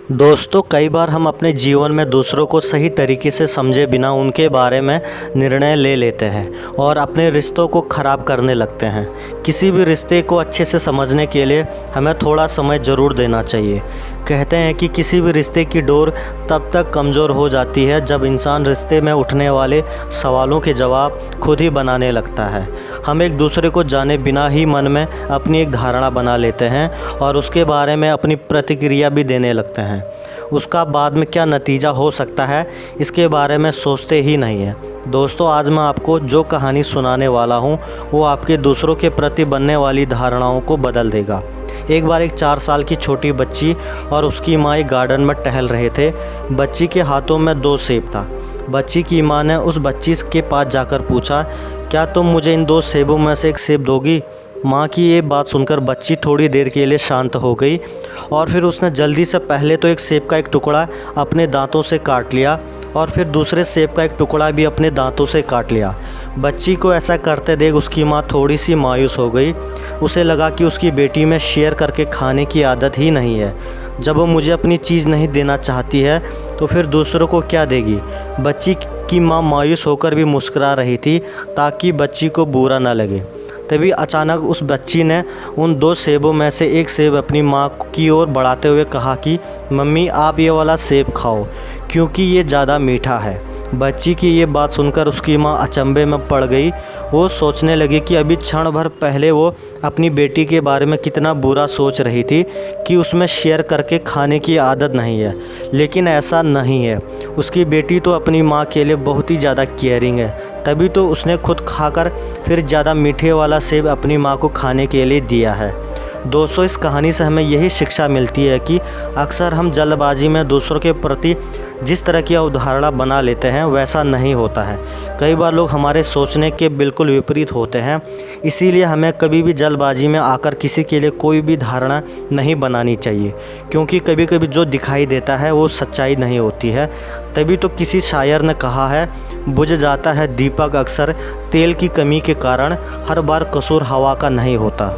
दोस्तों, कई बार हम अपने जीवन में दूसरों को सही तरीके से समझे बिना उनके बारे में निर्णय ले लेते हैं और अपने रिश्तों को ख़राब करने लगते हैं। किसी भी रिश्ते को अच्छे से समझने के लिए हमें थोड़ा समय ज़रूर देना चाहिए। कहते हैं कि किसी भी रिश्ते की डोर तब तक कमज़ोर हो जाती है जब इंसान रिश्ते में उठने वाले सवालों के जवाब खुद ही बनाने लगता है। हम एक दूसरे को जाने बिना ही मन में अपनी एक धारणा बना लेते हैं और उसके बारे में अपनी प्रतिक्रिया भी देने लगते हैं। उसका बाद में क्या नतीजा हो सकता है, इसके बारे में सोचते ही नहीं है। दोस्तों, आज मैं आपको जो कहानी सुनाने वाला हूँ वो आपके दूसरों के प्रति बनने वाली धारणाओं को बदल देगा। एक बार एक 4 साल की छोटी बच्ची और उसकी माँ एक गार्डन में टहल रहे थे। बच्ची के हाथों में 2 सेब था। बच्ची की माँ ने उस बच्ची के पास जाकर पूछा, क्या तुम मुझे इन 2 सेबों में से एक सेब दोगी? माँ की ये बात सुनकर बच्ची थोड़ी देर के लिए शांत हो गई और फिर उसने जल्दी से पहले तो एक सेब का एक टुकड़ा अपने दांतों से काट लिया और फिर दूसरे सेब का एक टुकड़ा भी अपने दांतों से काट लिया। बच्ची को ऐसा करते देख उसकी माँ थोड़ी सी मायूस हो गई। उसे लगा कि उसकी बेटी में शेयर करके खाने की आदत ही नहीं है। जब वो मुझे अपनी चीज़ नहीं देना चाहती है तो फिर दूसरों को क्या देगी? बच्ची की माँ मायूस होकर भी मुस्कुरा रही थी ताकि बच्ची को बुरा न लगे। तभी अचानक उस बच्ची ने उन 2 सेबों में से एक सेब अपनी माँ की ओर बढ़ाते हुए कहा कि मम्मी, आप ये वाला सेब खाओ क्योंकि ये ज़्यादा मीठा है। बच्ची की ये बात सुनकर उसकी माँ अचंभे में पड़ गई। वो सोचने लगी कि अभी क्षण भर पहले वो अपनी बेटी के बारे में कितना बुरा सोच रही थी कि उसमें शेयर करके खाने की आदत नहीं है, लेकिन ऐसा नहीं है। उसकी बेटी तो अपनी माँ के लिए बहुत ही ज़्यादा केयरिंग है, तभी तो उसने खुद खाकर फिर ज़्यादा मीठे वाला सेब अपनी माँ को खाने के लिए दिया है। दोस्तों, इस कहानी से हमें यही शिक्षा मिलती है कि अक्सर हम जल्दबाजी में दूसरों के प्रति जिस तरह की अवधारणा बना लेते हैं वैसा नहीं होता है। कई बार लोग हमारे सोचने के बिल्कुल विपरीत होते हैं। इसीलिए हमें कभी भी जल्दबाजी में आकर किसी के लिए कोई भी धारणा नहीं बनानी चाहिए, क्योंकि कभी कभी जो दिखाई देता है वो सच्चाई नहीं होती है। तभी तो किसी शायर ने कहा है, बुझ जाता है दीपक अक्सर तेल की कमी के कारण, हर बार कसूर हवा का नहीं होता।